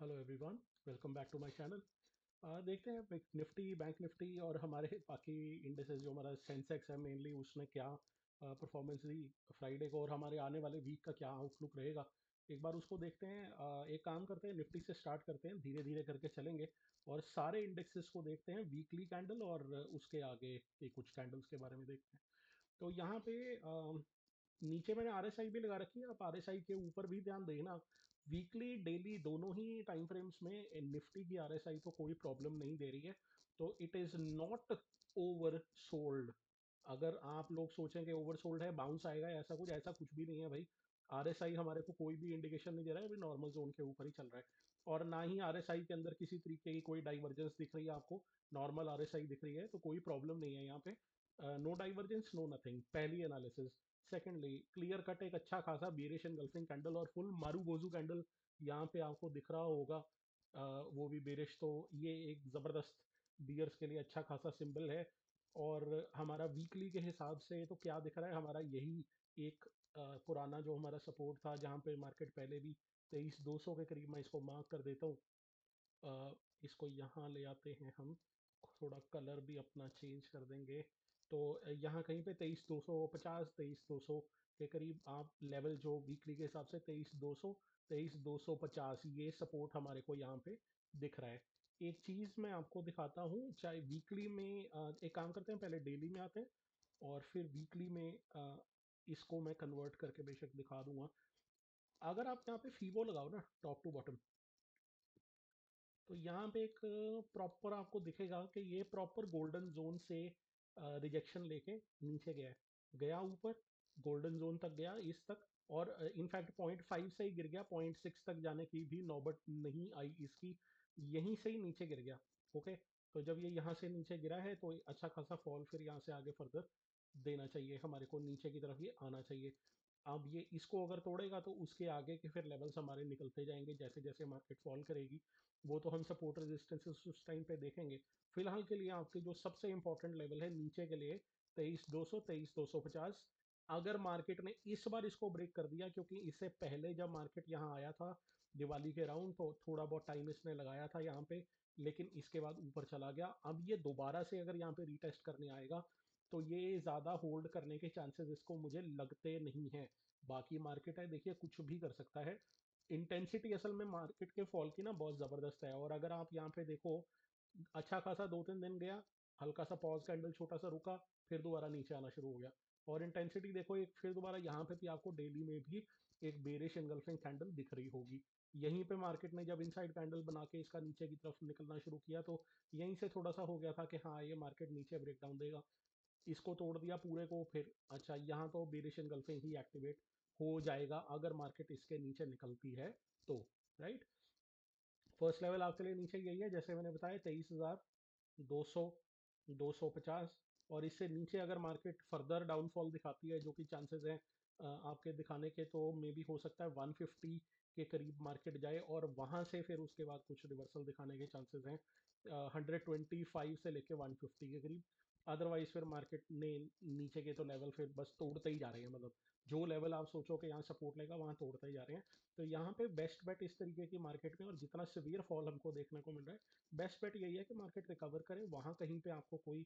Hello everyone, welcome back to my channel. देखते हैं Nifty, bank Nifty और हमारे बाकी इंडेक्सेस जो हमारा सेंसेक्स है मेनली उसने क्या परफॉर्मेंस दी फ्राइडे को, और हमारे आने वाले वीक का क्या आउटलुक रहेगा। एक बार उसको देखते हैं। एक काम करते हैं, निफ्टी से स्टार्ट करते हैं, धीरे धीरे करके चलेंगे और सारे इंडेक्सेस को देखते हैं, वीकली कैंडल और उसके आगे के कुछ कैंडल्स के बारे में देखते हैं। तो यहाँ पे नीचे मैंने आरएसआई भी लगा रखी है, आप आरएसआई के ऊपर भी ध्यान देना। वीकली डेली दोनों ही टाइम फ्रेम्स में निफ्टी की आरएसआई तो कोई प्रॉब्लम नहीं दे रही है। तो it is not over sold. अगर आप लोग सोचें कि ओवर सोल्ड है, बाउंस आएगा, ऐसा कुछ भी नहीं है भाई। आरएसआई हमारे को कोई भी इंडिकेशन नहीं दे रहा है, अभी नॉर्मल जोन के ऊपर ही चल रहा है। और ना ही आरएसआई के अंदर किसी तरीके की कोई डाइवर्जेंस दिख रही है आपको। नॉर्मल आरएसआई दिख रही है, तो कोई प्रॉब्लम नहीं है यहाँ पे। नो डाइवर्जेंस, नो नथिंग, पहली एनालिसिस। सेकेंडली, क्लियर कट एक अच्छा खासा बेरिश एंगल्फिंग कैंडल और फुल मारू बोजू कैंडल यहाँ पे आपको दिख रहा होगा। वो भी बेरिश, तो ये एक ज़बरदस्त बियर्स के लिए अच्छा खासा सिंबल है। और हमारा वीकली के हिसाब से तो क्या दिख रहा है, हमारा यही एक पुराना जो हमारा सपोर्ट था, जहाँ पे मार्केट पहले भी 23,200 के करीब, मैं इसको मार्क कर देता हूँ। इसको यहाँ ले आते हैं हम, थोड़ा कलर भी अपना चेंज कर देंगे। तो यहाँ कहीं पे 23,250, 23,200 के करीब आप लेवल, जो वीकली के हिसाब से 23,200, 23,250, ये सपोर्ट हमारे को यहाँ पे दिख रहा है। एक चीज़ मैं आपको दिखाता हूँ, चाहे वीकली में एक काम करते हैं, पहले डेली में आते हैं और फिर वीकली में इसको मैं कन्वर्ट करके बेशक दिखा दूंगा। अगर आप यहाँ पे फीबो लगाओ ना, टॉप टू बॉटम, तो यहाँ पे एक प्रॉपर आपको दिखेगा कि ये प्रॉपर गोल्डन जोन से रिजेक्शन लेके नीचे गया है, गया ऊपर, गोल्डन जोन तक गया, इस तक। और इनफैक्ट 0.5 से ही गिर गया, 0.6 तक जाने की भी नौबत नहीं आई इसकी, यहीं से ही नीचे गिर गया। ओके, तो जब ये यहाँ से नीचे गिरा है तो अच्छा खासा फॉल फिर यहाँ से आगे फर्दर देना चाहिए, हमारे को नीचे की तरफ ये आना चाहिए। अब ये इसको अगर तोड़ेगा तो उसके आगे के फिर लेवल्स हमारे निकलते जाएंगे जैसे जैसे मार्केट फॉल करेगी। वो तो हम सपोर्ट रेजिस्टेंसेस उस टाइम पे देखेंगे। फिलहाल के लिए आपके जो सबसे इंपॉर्टेंट लेवल है नीचे के लिए, 23,200, 23,250। अगर मार्केट ने इस बार इसको ब्रेक कर दिया, क्योंकि इससे पहले जब मार्केट यहाँ आया था दिवाली के राउंड, तो थोड़ा बहुत टाइम इसने लगाया था यहाँ पे, लेकिन इसके बाद ऊपर चला गया। अब ये दोबारा से अगर यहाँ पे रीटेस्ट करने आएगा तो ये ज़्यादा होल्ड करने के चांसेस इसको मुझे लगते नहीं हैं। बाकी मार्केट है, देखिए कुछ भी कर सकता है। इंटेंसिटी असल में मार्केट के फॉल की ना बहुत ज़बरदस्त है। और अगर आप यहाँ पे देखो, अच्छा खासा 2-3 दिन गया, हल्का सा पॉज कैंडल छोटा सा रुका, फिर दोबारा नीचे आना शुरू हो गया। और इंटेंसिटी देखो, एक फिर दोबारा यहाँ पे भी आपको डेली में भी एक बेरिश एंगल्फिंग कैंडल दिख रही होगी। यहीं पे मार्केट ने जब इनसाइड कैंडल बना के इसका नीचे की तरफ निकलना शुरू किया, तो यहीं से थोड़ा सा हो गया था कि हाँ ये मार्केट नीचे ब्रेकडाउन देगा। इसको तोड़ दिया पूरे को, फिर अच्छा यहाँ तो बेरिश एंगल्फिंग ही एक्टिवेट हो जाएगा अगर मार्केट इसके नीचे निकलती है तो। राइट, फर्स्ट लेवल आपके लिए नीचे यही है, जैसे मैंने बताया, 23,200, 250। और इससे नीचे अगर मार्केट फर्दर डाउनफॉल दिखाती है, जो कि चांसेस हैं आपके दिखाने के, तो मे बी हो सकता है 150 के करीब मार्केट जाए और वहां से फिर उसके बाद कुछ रिवर्सल दिखाने के चांसेस हैं, 125 से लेके 150 के करीब। अदरवाइज फिर मार्केट ने नीचे के तो लेवल फिर बस तोड़ते ही जा रहे हैं, मतलब जो लेवल आप सोचो कि यहाँ सपोर्ट लेगा वहाँ तोड़ते ही जा रहे हैं। तो यहाँ पे बेस्ट बेट इस तरीके की मार्केट में, और जितना सिवियर फॉल हमको देखने को मिल रहा है, बेस्ट बेट यही है कि मार्केट रिकवर करे। वहाँ कहीं पे आपको कोई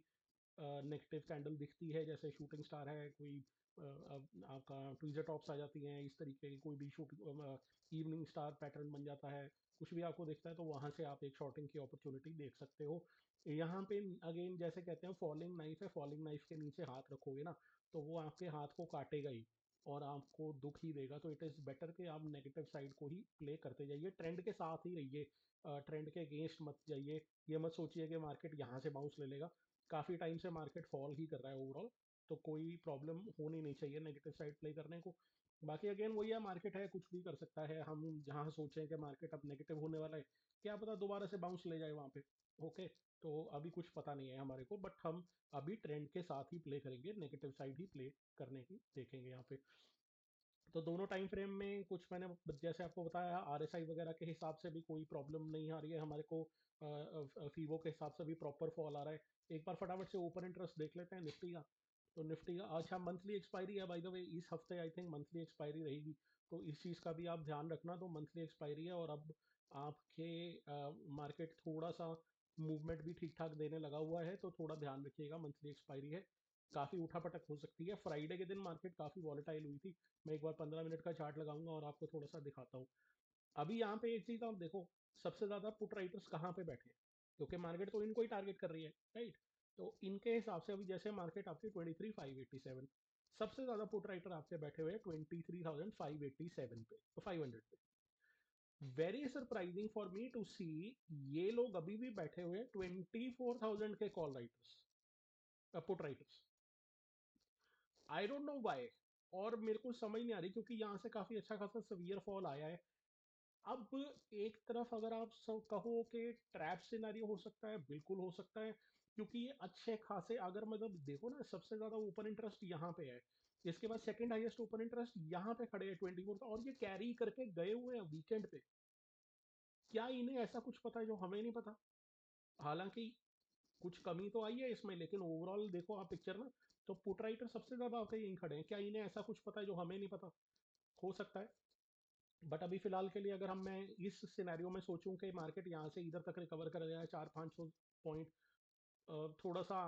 नेगेटिव कैंडल दिखती है, जैसे शूटिंग स्टार है कोई, आपका ट्वीजर टॉप्स आ जाती हैं, इस तरीके की कोई भी शूट, इवनिंग स्टार पैटर्न बन जाता है, कुछ भी आपको दिखता है, तो वहाँ से आप एक शॉर्टिंग की अपॉर्चुनिटी देख सकते हो। यहाँ पे अगेन जैसे कहते हैं, फॉलिंग नाइफ है, फॉलिंग नाइफ के नीचे हाथ रखोगे ना, तो वो आपके हाथ को काटेगा ही और आपको दुख ही देगा। तो इट इज़ बेटर कि आप नेगेटिव साइड को ही प्ले करते जाइए, ट्रेंड के साथ ही रहिए, ट्रेंड के अगेंस्ट मत जाइए। ये मत सोचिए कि मार्केट यहाँ से बाउंस ले लेगा। काफ़ी टाइम से मार्केट फॉल ही कर रहा है ओवरऑल, तो कोई प्रॉब्लम होनी नहीं चाहिए नेगेटिव साइड प्ले करने को। बाकी अगेन वही है, मार्केट है, कुछ भी कर सकता है। हम जहाँ सोचें कि मार्केट अब नेगेटिव होने वाला है, क्या पता दोबारा से बाउंस ले जाए वहाँ पे। ओके, तो अभी कुछ पता नहीं है हमारे को, बट हम अभी ट्रेंड के साथ ही प्ले करेंगे, नेगेटिव साइड ही प्ले करने की देखेंगे यहाँ पे। तो दोनों टाइम फ्रेम में कुछ मैंने जैसे आपको बताया, आरएसआई वगैरह के हिसाब से भी कोई प्रॉब्लम नहीं आ रही है हमारे को। फीवो के हिसाब से भी प्रॉपर फॉल आ रहा है। एक बार फटाफट से ओपन इंटरेस्ट देख लेते हैं निफ्टी का। तो निफ्टी का अच्छा मंथली एक्सपायरी है बाय द वे, इस हफ्ते आई थिंक मंथली एक्सपायरी रहेगी। तो इस चीज़ का भी आप ध्यान रखना। तो मंथली एक्सपायरी है और अब आपके मार्केट थोड़ा सा मूवमेंट भी ठीक ठाक देने लगा हुआ है, तो थोड़ा ध्यान रखिएगा। मंथली एक्सपायरी है, काफ़ी उठापटक हो सकती है। फ्राइडे के दिन मार्केट काफ़ी वॉलेटाइल हुई थी। मैं एक बार 15 मिनट का चार्ट लगाऊंगा और आपको थोड़ा सा दिखाता हूँ। अभी यहाँ पे एक चीज़ आप देखो, सबसे ज़्यादा पुट राइटर्स कहाँ पे बैठे हैं, क्योंकि मार्केट तो इनको ही टारगेट कर रही है, राइट। तो इनके हिसाब से अभी जैसे मार्केट आपकी 23,587, सबसे ज़्यादा पुट राइटर आपके बैठे हुए हैं 23,587 पे, तो 500 पे। Very surprising for me to see, ये लोग अभी भी बैठे हुए हैं 24,000 के call writers, put writers. I don't know why, और मेरे को समझ नहीं आ रही, क्योंकि यहाँ से काफ़ी अच्छा खासा सवियर फॉल आया है। अब एक तरफ अगर आप सब कहो कि ट्रैप सिनेरियो हो सकता है, बिल्कुल हो सकता है, क्योंकि ये अच्छे खासे, अगर मतलब देखो ना, सबसे ज्यादा ओपन इंटरेस्ट यहाँ पे है, इसके बाद सेकंड हाईएस्ट ओपन इंटरेस्ट यहाँ पे खड़े हैं 24 और ये कैरी करके गए हुए हैं वीकेंड पे। क्या इन्हें ऐसा कुछ पता है जो हमें नहीं पता? हालांकि कुछ कमी तो आई है इसमें, लेकिन ओवरऑल देखो आप पिक्चर ना, तो पुट राइटर सबसे ज्यादा आपके यहीं खड़े हैं। क्या इन्हें ऐसा कुछ पता है जो हमें नहीं पता? हो सकता है। बट अभी फिलहाल के लिए अगर हम मैं इस सिनेरियो में सोचूं कि मार्केट यहाँ से इधर तक रिकवर कर जाए 400-500 पॉइंट, थोड़ा सा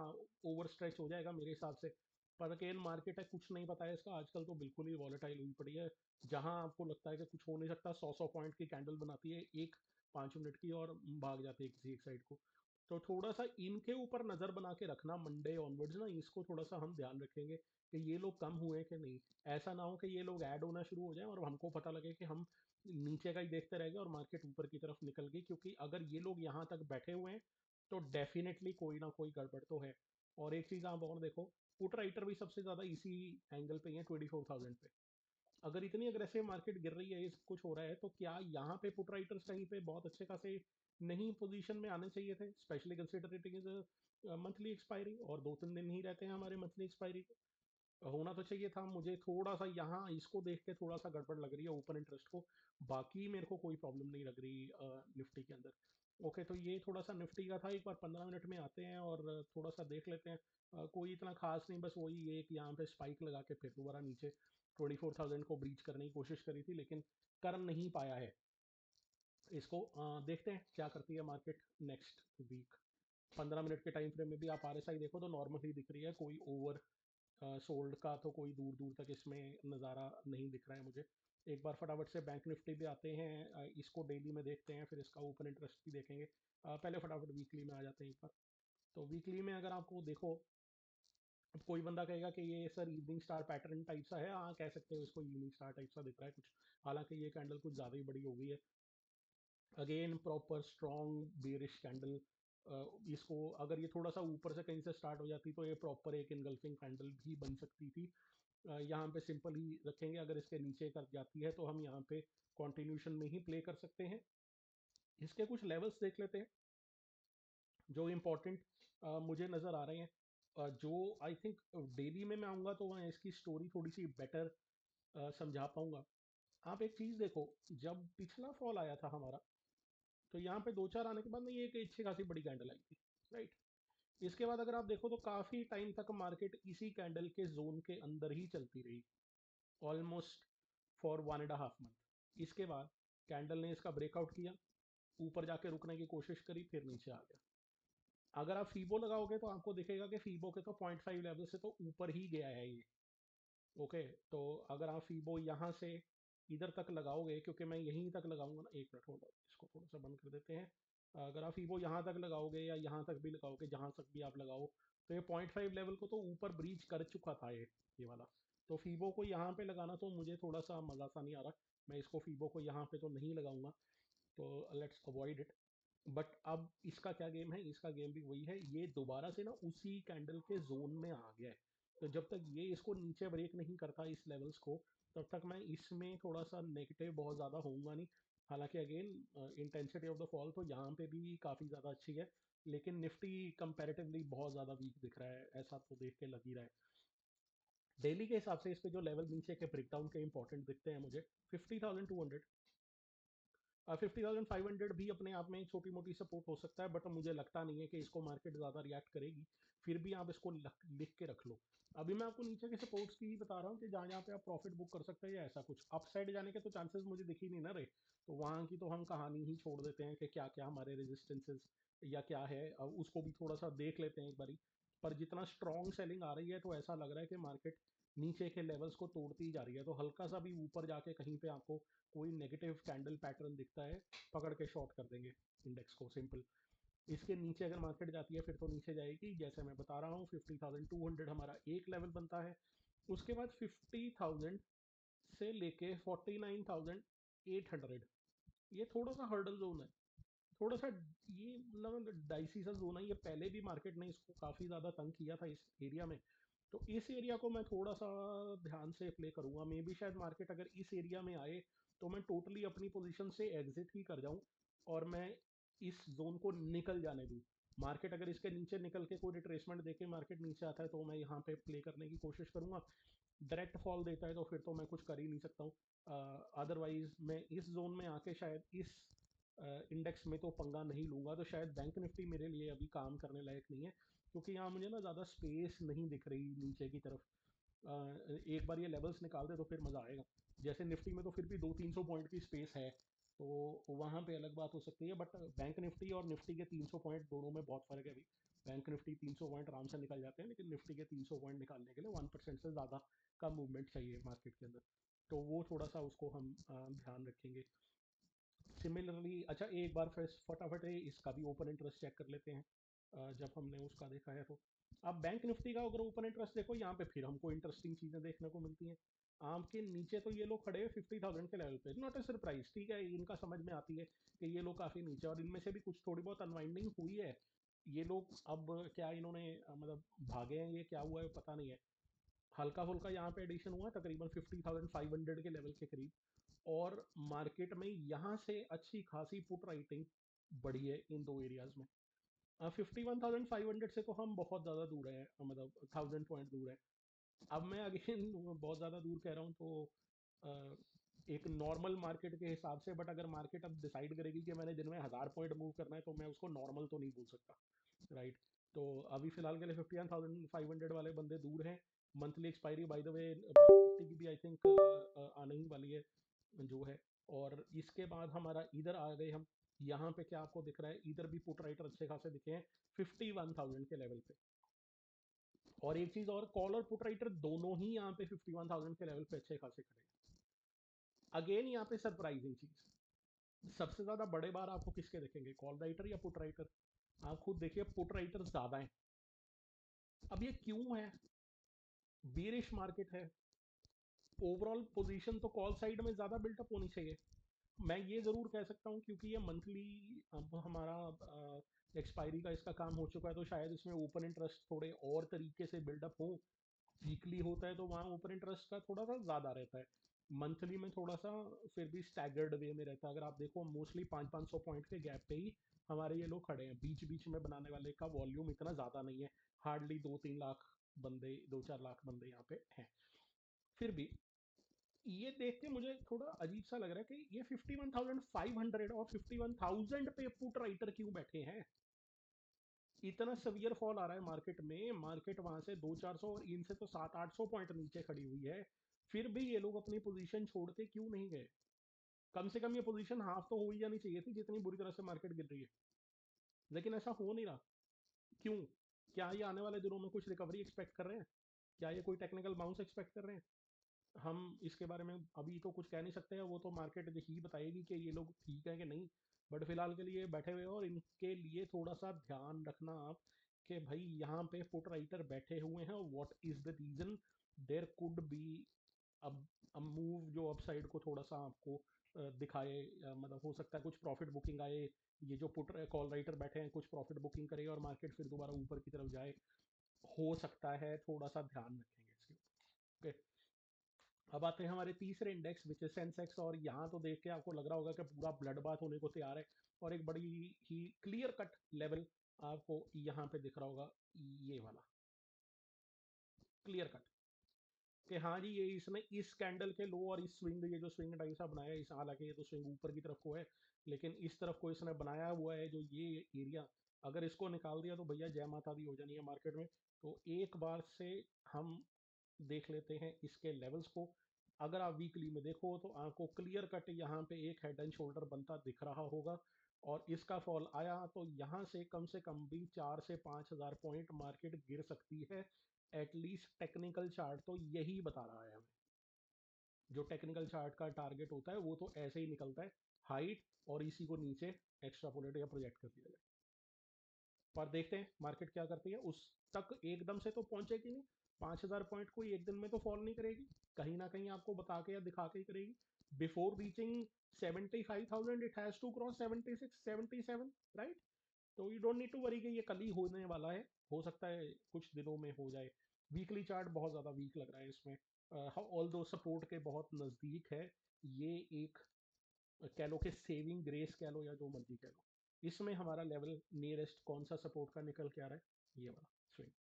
ओवर स्ट्रेच हो जाएगा मेरे हिसाब से। पर अगेन मार्केट है, कुछ नहीं पता है इसका, आजकल तो बिल्कुल ही वॉलेटाइल हुई पड़ी है। जहां आपको लगता है कि कुछ हो नहीं सकता, 100-100 पॉइंट की कैंडल बनाती है एक 5 मिनट की और भाग जाती है किसी एक साइड को। तो थोड़ा सा इनके ऊपर नजर बना के रखना मंडे ऑनवर्ड्स ना, इसको थोड़ा सा हम ध्यान रखेंगे कि ये लोग कम हुए कि नहीं। ऐसा ना हो कि ये लोग ऐड होना शुरू हो जाए और हमको पता लगे कि हम नीचे का ही देखते रह गए और मार्केट ऊपर की तरफ निकल गई। क्योंकि अगर ये लोग यहाँ तक बैठे हुए हैं तो डेफिनेटली कोई ना कोई गड़बड़ तो है। और एक चीज आप और देखो, पुट राइटर भी सबसे ज्यादा इसी एंगल पे ही है 24,000 पे। अगर इतनी अग्रेसिव मार्केट गिर रही है, ये सब कुछ हो रहा है, तो क्या यहाँ पे पुट राइटर्स कहीं पे बहुत अच्छे खासे नहीं पोजीशन में आने चाहिए थे, स्पेशली कंसिडरेटिंग इज मंथली एक्सपायरी, और 2-3 दिन ही रहते हैं हमारे मंथली एक्सपायरी के। होना तो चाहिए था। मुझे थोड़ा सा यहाँ इसको देख के थोड़ा सा गड़बड़ लग रही है ओपन इंटरेस्ट को। बाकी मेरे को कोई प्रॉब्लम नहीं लग रही निफ्टी के अंदर। ओके, तो ये थोड़ा सा निफ्टी का था। एक बार 15 मिनट में आते हैं और थोड़ा सा देख लेते हैं। कोई इतना खास नहीं, बस वही एक यहाँ पे स्पाइक लगा के फिर दोबारा नीचे 24,000 को ब्रीच करने की कोशिश करी थी, लेकिन कर नहीं पाया है। इसको देखते हैं क्या करती है मार्केट नेक्स्ट वीक। 15 मिनट के टाइम फ्रेम में भी आप आरएसआई देखो तो नॉर्मल ही दिख रही है, कोई ओवर सोल्ड का तो कोई दूर दूर तक इसमें नज़ारा नहीं दिख रहा है मुझे। एक बार फटाफट से बैंक निफ्टी भी आते हैं, इसको डेली में देखते हैं, फिर इसका ओपन इंटरेस्ट भी देखेंगे। पहले फटाफट वीकली में आ जाते हैं एक बार। तो वीकली में अगर आपको देखो, अब कोई बंदा कहेगा कि ये sir evening star pattern type सा है, हाँ कह सकते हो इसको इवनिंग स्टार टाइप सा दिख रहा है कुछ। हालांकि ये कैंडल कुछ ज़्यादा ही बड़ी हो गई है। Again proper strong bearish candle. इसको अगर ये थोड़ा सा ऊपर से कहीं से स्टार्ट हो जाती तो ये प्रॉपर एक इनगल्फिंग कैंडल भी बन सकती थी। यहाँ पे सिंपल ही रखेंगे, अगर इसके नीचे कर जाती है तो हम यहाँ पे कॉन्टिन्यूशन में ही प्ले कर सकते हैं। इसके कुछ लेवल्स देख लेते हैं जो इम्पोर्टेंट मुझे नज़र आ रहे हैं। जो आई थिंक डेली में मैं आऊँगा तो मैं इसकी स्टोरी थोड़ी सी बेटर समझा पाऊंगा। आप एक चीज़ देखो, जब पिछला फॉल आया था हमारा, तो यहाँ पे दो चार आने के बाद ना ये एक अच्छी खासी बड़ी कैंडल आई थी, राइट। इसके बाद अगर आप देखो तो काफ़ी टाइम तक मार्केट इसी कैंडल के जोन के अंदर ही चलती रही, ऑलमोस्ट फॉर 1.5 मंथ। इसके बाद कैंडल ने इसका ब्रेकआउट किया, ऊपर जाके रुकने की कोशिश करी, फिर नीचे आ गया। अगर आप फीबो लगाओगे तो आपको दिखेगा कि फीबो के तो 0.5 लेवल से तो ऊपर ही गया है ये। ओके, तो अगर आप फीबो यहाँ से इधर तक लगाओगे, क्योंकि मैं यहीं तक लगाऊंगा ना, एक मिनट होल्ड, इसको थोड़ा सा बंद कर देते हैं। अगर आप फीबो यहाँ तक लगाओगे या यहाँ तक भी लगाओगे, जहाँ तक भी आप लगाओ, तो ये 0.5 लेवल को तो ऊपर ब्रीच कर चुका था ये वाला। तो फीबो को यहाँ पे लगाना तो मुझे थोड़ा सा मज़ा सा नहीं आ रहा। मैं इसको फीबो को यहाँ पे तो नहीं लगाऊंगा, तो लेट्स अवॉइड इट। बट अब इसका क्या गेम है, इसका गेम भी वही है, ये दोबारा से ना उसी कैंडल के जोन में आ गया है। तो जब तक ये इसको नीचे ब्रेक नहीं करता इस लेवल्स को, तब तक मैं इसमें थोड़ा सा नेगेटिव बहुत ज़्यादा होऊंगा नहीं। हालांकि again intensity of the fall तो यहाँ पे भी काफ़ी ज़्यादा अच्छी है, लेकिन निफ्टी कंपैरेटिवली बहुत ज़्यादा वीक दिख रहा है, ऐसा तो देख के लग ही रहा है। डेली के हिसाब से इस पे जो लेवल नीचे के ब्रेकडाउन के इंपॉर्टेंट दिखते हैं मुझे, 50,200, 50,500 भी अपने आप में एक छोटी मोटी सपोर्ट हो सकता है, बट मुझे लगता नहीं है कि इसको मार्केट ज़्यादा रिएक्ट करेगी। फिर भी आप इसको लिख के रख लो। अभी मैं आपको नीचे के सपोर्ट्स की ही बता रहा हूँ कि जहाँ जहाँ पे आप प्रॉफिट बुक कर सकते हैं या ऐसा कुछ। अप साइड जाने के तो चांसेस मुझे दिख ही नहीं ना रहे, तो वहाँ की तो हम कहानी ही छोड़ देते हैं कि क्या क्या हमारे रेजिस्टेंसेस या क्या है। अब उसको भी थोड़ा सा देख लेते हैं एक बारी। पर जितना स्ट्रॉन्ग सेलिंग आ रही है तो ऐसा लग रहा है कि मार्केट नीचे के लेवल्स को तोड़ती जा रही है। तो हल्का सा भी ऊपर जाके कहीं पे आपको कोई नेगेटिव कैंडल पैटर्न दिखता है, पकड़ के शॉर्ट कर देंगे इंडेक्स को, सिंपल। इसके नीचे अगर मार्केट जाती है फिर तो नीचे जाएगी, जैसे मैं बता रहा हूँ 50,200 हमारा एक लेवल बनता है। उसके बाद 50,000 से लेके 49,800, ये थोड़ा सा हर्डल जोन है। थोड़ा सा ये मतलब डाइसी सा जोन है। ये पहले भी मार्केट ने इसको काफ़ी ज़्यादा तंग किया था इस एरिया में। तो इस एरिया को मैं थोड़ा सा ध्यान से प्ले करूंगा। मे बी शायद मार्केट अगर इस एरिया में आए तो मैं टोटली अपनी पोजीशन से एग्जिट ही कर जाऊं और मैं इस जोन को निकल जाने दूं। मार्केट अगर इसके नीचे निकल के कोई रिट्रेसमेंट देके मार्केट नीचे आता है तो मैं यहाँ पे प्ले करने की कोशिश करूंगा। डायरेक्ट फॉल देता है तो फिर तो मैं कुछ कर ही नहीं सकता हूँ। अदरवाइज मैं इस जोन में आके शायद इस इंडेक्स में तो पंगा नहीं लूंगा। तो शायद बैंक निफ्टी मेरे लिए अभी काम करने लायक नहीं है, क्योंकि यहाँ मुझे ना ज़्यादा स्पेस नहीं दिख रही नीचे की तरफ। एक बार ये लेवल्स निकाल दे तो फिर मज़ा आएगा। जैसे निफ्टी में तो फिर भी 200-300 पॉइंट की स्पेस है, तो वहाँ पे अलग बात हो सकती है। बट बैंक निफ्टी और निफ्टी के 300 पॉइंट दोनों में बहुत फ़र्क है अभी। बैंक निफ्टी 300 पॉइंट आराम से निकल जाते हैं, लेकिन निफ्टी के 300 पॉइंट निकालने के लिए 1% से ज़्यादा का मूवमेंट चाहिए मार्केट के अंदर। तो वो थोड़ा सा उसको हम ध्यान रखेंगे। सिमिलरली अच्छा, एक बार फिर फटाफट इसका भी ओपन इंटरेस्ट चेक कर लेते हैं। जब हमने उसका देखा है तो अब बैंक निफ्टी का अगर ओपन इंटरेस्ट देखो, यहाँ पे फिर हमको इंटरेस्टिंग चीज़ें देखने को मिलती हैं। आम के नीचे तो ये लोग खड़े हैं 50,000 के लेवल पे, नॉट ए सरप्राइज, ठीक है, इनका समझ में आती है कि ये लोग काफ़ी नीचे, और इनमें से भी कुछ थोड़ी बहुत अनवाइंडिंग हुई है। ये लोग अब क्या इन्होंने मतलब भागे हैं, ये क्या हुआ है पता नहीं है। हल्का फुल्का यहाँ पे एडिशन हुआ तकरीबन 50,500 के लेवल के करीब, और मार्केट में यहाँ से अच्छी खासी पुट राइटिंग बढ़ी है इन दो एरियाज में। 51,500 से तो हम बहुत ज़्यादा दूर है, मतलब 1,000 पॉइंट दूर है। अब मैं अगेन बहुत ज़्यादा दूर कह रहा हूँ तो अ, एक नॉर्मल मार्केट के हिसाब से, बट अगर मार्केट अब डिसाइड करेगी कि मैंने दिन में 1,000 पॉइंट मूव करना है तो मैं उसको नॉर्मल तो नहीं बोल सकता, राइट। तो अभी फिलहाल के लिए 51,500 वाले बंदे दूर हैं। Monthly expiry by the way Nifty की भी आई थिंक आने ही वाली है जो है। और इसके बाद हमारा इधर आ गए हम। यहाँ पे क्या आपको दिख रहा है, इधर भी पुट राइटर अच्छे खासे दिखे हैं 51,000 के लेवल पे। और एक चीज और, कॉल और पुट राइटर दोनों ही यहाँ पे 51,000 के लेवल पे अच्छे खासे खड़े हैं। अगेन यहाँ पे सरप्राइजिंग चीज, सबसे ज्यादा बड़े बार आपको किसके देखेंगे, कॉल राइटर या पुट राइटर? आप खुद देखिए, पुट राइटर ज्यादा है। अब ये क्यों है? बेरिश मार्केट है, ओवरऑल पोजीशन तो कॉल साइड में ज़्यादा बिल्टअप होनी चाहिए। मैं ये ज़रूर कह सकता हूँ क्योंकि ये मंथली अब हमारा एक्सपायरी का इसका काम हो चुका है, तो शायद इसमें ओपन इंटरेस्ट थोड़े और तरीके से बिल्डअप हो। वीकली होता है तो वहाँ ओपन इंटरेस्ट का थोड़ा सा ज़्यादा रहता है। मंथली में थोड़ा सा फिर भी स्टैगर्ड वे में रहता है। अगर आप देखो मोस्टली 500-500 पॉइंट के गैप पे ही हमारे ये लोग खड़े हैं, बीच बीच में बनाने वाले का वॉल्यूम इतना ज़्यादा नहीं है। हार्डली 2-3 लाख बंदे, 2-4 लाख बंदे यहाँ पे हैं। फिर भी ये देख के मुझे थोड़ा अजीब सा लग रहा है कि ये 51,500 और 51,000 पे पुट राइटर क्यों बैठे हैं। इतना सवियर फॉल आ रहा है मार्केट में, मार्केट वहां से 200-400 और इनसे तो 700-800 पॉइंट नीचे खड़ी हुई है। फिर भी ये लोग अपनी पोजीशन छोड़ के क्यों नहीं गए? कम से कम ये पोजीशन हाफ तो हो ही जानी चाहिए थी जितनी बुरी तरह से मार्केट गिर रही है, लेकिन ऐसा हो नहीं रहा। क्यों? क्या ये आने वाले दिनों में कुछ रिकवरी एक्सपेक्ट कर रहे हैं? क्या ये कोई टेक्निकल बाउंस एक्सपेक्ट कर रहे हैं? हम इसके बारे में अभी तो कुछ कह नहीं सकते हैं, वो तो मार्केट ही बताएगी कि ये लोग ठीक है कि नहीं। बट फिलहाल के लिए बैठे हुए हैं, और इनके लिए थोड़ा सा ध्यान रखना आप कि भाई यहाँ पे पुट राइटर बैठे हुए हैं, what is the reason. There could be अब मूव जो अपसाइड को थोड़ा सा आपको दिखाए, मतलब हो सकता है कुछ प्रॉफिट बुकिंग आए। ये जो पुट कॉल राइटर बैठे हैं कुछ प्रॉफिट बुकिंग करे और मार्केट फिर दोबारा ऊपर की तरफ जाए, हो सकता है। थोड़ा सा ध्यान रखेंगे इसके ऊपर, ओके। अब आते हैं हमारे तीसरे इंडेक्स विच इज सेंसेक्स, और यहाँ तो देख के आपको लग रहा होगा कि पूरा ब्लड बाथ होने को तैयार है। और एक बड़ी ही क्लियर कट लेवल आपको यहाँ पे दिख रहा होगा, ये वाला क्लियर कट। कि हाँ जी ये इसने इस कैंडल के लो और इस स्विंग, ये जो स्विंग टाइप सा बनाया है इस, हालांकि ये तो स्विंग ऊपर की तरफ को है, लेकिन इस तरफ को इसने बनाया हुआ है जो ये एरिया, अगर इसको निकाल दिया तो भैया जय माता दी हो जानी है मार्केट में। तो एक बार से हम देख लेते हैं इसके लेवल्स को। अगर आप वीकली में देखो तो आपको क्लियर कट यहाँ पे एक हेड एंड शोल्डर बनता दिख रहा होगा, और इसका फॉल आया तो यहाँ से कम भी 4 से 5 हज़ार पॉइंट मार्केट गिर सकती है। एटलीस्ट टेक्निकल चार्ट तो यही बता रहा है हमें। जो टेक्निकल चार्ट का टारगेट होता है वो तो ऐसे ही निकलता है, हाइट और इसी को नीचे एक्स्ट्रापोलेट या प्रोजेक्ट कर दिया जाए। पर देखते हैं मार्केट क्या करती है, उस तक एकदम से तो पहुंचेगी नहीं। 5 हज़ार पॉइंट कोई एक दिन में तो फॉल नहीं करेगी, कहीं ना कहीं आपको बता के या दिखा के ही करेगी। Before reaching 75,000 it has to cross 76 77, right. तो you don't need to worry कि ये कल ही होने वाला है, हो सकता है कुछ दिनों में हो जाए। वीकली चार्ट बहुत ज़्यादा वीक लग रहा है इसमें, ऑल दो सपोर्ट के बहुत नज़दीक है। ये एक कह लो कि सेविंग ग्रेस कह लो या जो मर्जी कह लो, इसमें हमारा लेवल नियरेस्ट कौन सा सपोर्ट का निकल के आ रहा है, ये वाला स्विंग,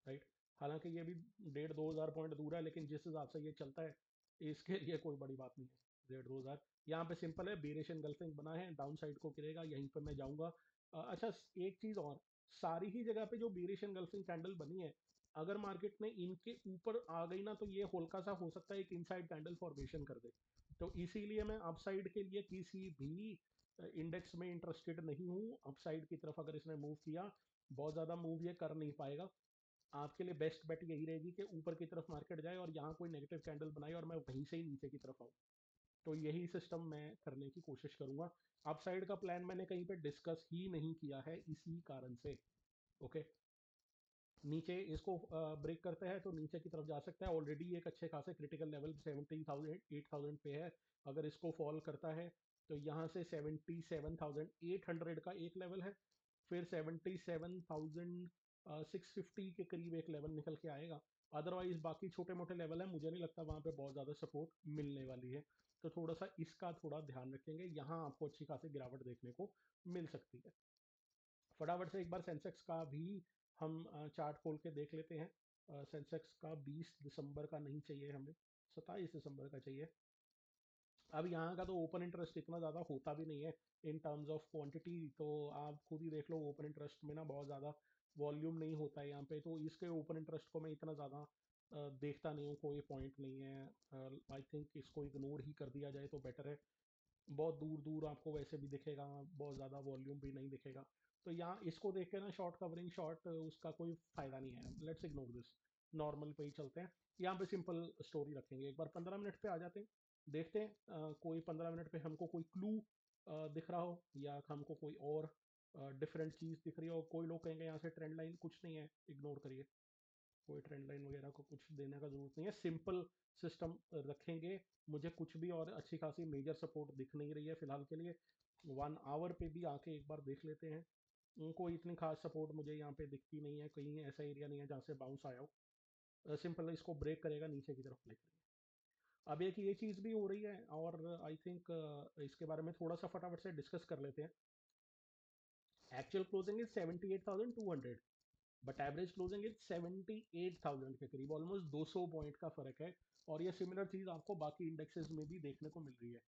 राइट। हालांकि ये भी 1.5-2 हज़ार पॉइंट दूर है, लेकिन जिस हिसाब से ये चलता है इसके लिए कोई बड़ी बात नहीं है। 1.5-2 हज़ार यहाँ पे सिंपल है, बेरिश एंगल्फिंग बना है, डाउन साइड को गिरेगा, यहीं पर मैं जाऊंगा। अच्छा, एक चीज और, सारी ही जगह पे जो बेरिश एंगल्फिंग कैंडल बनी है, अगर मार्केट में इनके ऊपर आ गई ना तो ये हल्का सा हो सकता है एक इनसाइड कैंडल फॉर्मेशन कर दे। तो इसीलिए मैं अपसाइड के लिए किसी भी इंडेक्स में इंटरेस्टेड नहीं हूँ। अपसाइड की तरफ अगर इसने मूव किया, बहुत ज़्यादा मूव ये कर नहीं पाएगा। आपके लिए बेस्ट बेट यही रहेगी कि ऊपर की तरफ मार्केट जाए और यहाँ कोई नेगेटिव कैंडल बनाए और मैं वहीं से ही नीचे की तरफ आऊँ। तो यही सिस्टम मैं करने की कोशिश करूंगा। अपसाइड का प्लान मैंने कहीं पे डिस्कस ही नहीं किया है इसी कारण से। ओके, नीचे इसको ब्रेक करते हैं तो नीचे की तरफ जा सकता है, ऑलरेडी एक अच्छे खासे क्रिटिकल लेवल 70,000 8,000 पे है। अगर इसको फॉल करता है तो यहाँ से 77,800 का एक लेवल है, फिर 77,650 के करीब एक लेवल निकल के आएगा। अदरवाइज बाकी छोटे मोटे लेवल है, मुझे नहीं लगता वहाँ पे बहुत ज़्यादा सपोर्ट मिलने वाली है। तो थोड़ा सा इसका थोड़ा ध्यान रखेंगे, यहाँ आपको अच्छी खासी गिरावट देखने को मिल सकती है। फटाफट से एक बार सेंसेक्स का भी हम चार्ट खोल के देख लेते हैं। सेंसेक्स का 20 दिसंबर का नहीं चाहिए हमें, 27 दिसंबर का चाहिए। अब यहाँ का तो ओपन इंटरेस्ट इतना ज़्यादा होता भी नहीं है इन टर्म्स ऑफ क्वांटिटी, तो आप खुद ही देख लो ओपन इंटरेस्ट में ना बहुत ज़्यादा वॉल्यूम नहीं होता है यहाँ पे, तो इसके ओपन इंटरेस्ट को मैं इतना ज़्यादा देखता नहीं हूँ, कोई पॉइंट नहीं है। आई थिंक इसको इग्नोर ही कर दिया जाए तो बेटर है। बहुत दूर दूर आपको वैसे भी दिखेगा, बहुत ज़्यादा वॉल्यूम भी नहीं दिखेगा। तो यहाँ इसको देख के ना शॉर्ट कवरिंग शॉर्ट उसका कोई फ़ायदा नहीं है, लेट्स इग्नोर दिस। नॉर्मल पे ही चलते हैं, यहाँ पे सिंपल स्टोरी रखेंगे। एक बार 15 मिनट पे आ जाते हैं, देखते हैं कोई 15 मिनट पे हमको कोई क्लू दिख रहा हो या हमको कोई और डिफरेंट चीज़ दिख रही हो। कोई लोग कहेंगे यहाँ से ट्रेंड लाइन कुछ नहीं है, इग्नोर करिए, कोई ट्रेंड लाइन वगैरह को कुछ देने का जरूरत नहीं है, सिंपल सिस्टम रखेंगे। मुझे कुछ भी और अच्छी खासी मेजर सपोर्ट दिख नहीं रही है फिलहाल के लिए। 1 आवर पे भी आके एक बार देख लेते हैं, कोई इतनी खास सपोर्ट मुझे यहाँ पे दिखती नहीं है, कहीं ऐसा एरिया नहीं है जहाँ से बाउंस आया हो। सिंपल इसको ब्रेक करेगा नीचे की तरफ प्ले करेंगे। अब एक ये चीज़ भी हो रही है, और आई थिंक इसके बारे में थोड़ा सा फटाफट से डिस्कस कर लेते हैं। Actual closing is 78,200, but average closing is 78,000 के करीब, ऑलमोस्ट 200 पॉइंट का फर्क है। और ये सिमिलर चीज आपको बाकी इंडेक्सेस में भी देखने को मिल रही है।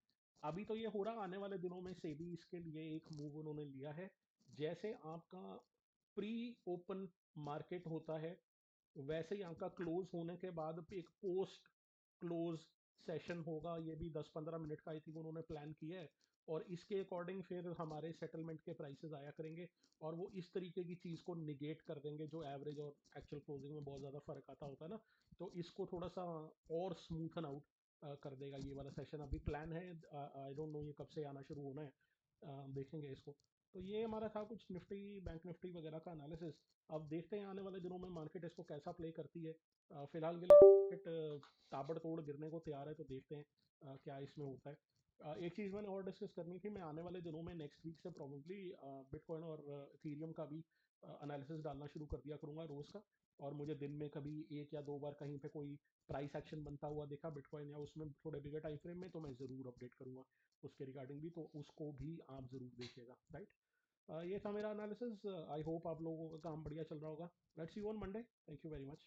अभी तो ये हो रहा, आने वाले दिनों में से भी इसके लिए एक मूव उन्होंने लिया है। जैसे आपका प्री ओपन मार्केट होता है, वैसे ही आपका क्लोज होने के बाद भी एक पोस्ट क्लोज सेशन होगा, ये भी 10-15 मिनट का आई थिंक उन्होंने प्लान किया है। और इसके अकॉर्डिंग फिर हमारे सेटलमेंट के प्राइसेस आया करेंगे, और वो इस तरीके की चीज़ को निगेट कर देंगे जो एवरेज और एक्चुअल क्लोजिंग में बहुत ज़्यादा फर्क आता होता है ना। तो इसको थोड़ा सा और स्मूथन आउट कर देगा ये वाला सेशन। अभी प्लान है, आई डोंट नो ये कब से आना शुरू होना है, देखेंगे इसको। तो ये हमारा था कुछ निफ्टी बैंक निफ्टी वगैरह का एनालिसिस। अब देखते हैं आने वाले दिनों में मार्केट इसको कैसा प्ले करती है। फिलहाल के लिए मार्केट ताबड़तोड़ गिरने को तैयार है, तो देखते हैं क्या इसमें होता है। एक चीज़ मैंने और डिस्कस करनी थी, मैं आने वाले दिनों में नेक्स्ट वीक से प्रॉब्लली बिटकॉइन और इथीरियम का भी एनालिसिस डालना शुरू कर दिया करूँगा रोज़ का। और मुझे दिन में कभी 1 या 2 बार कहीं पे कोई प्राइस एक्शन बनता हुआ देखा बिटकॉइन या उसमें थोड़े बिगर टाइम फ्रेम में, तो मैं ज़रूर अपडेट करूँगा उसके रिगार्डिंग भी, तो उसको भी आप ज़रूर देखिएगा, राइट। ये था मेरा एनालिसिस। आई होप आप लोगों का काम बढ़िया चल रहा होगा। Let's see you on Monday. Thank you very much.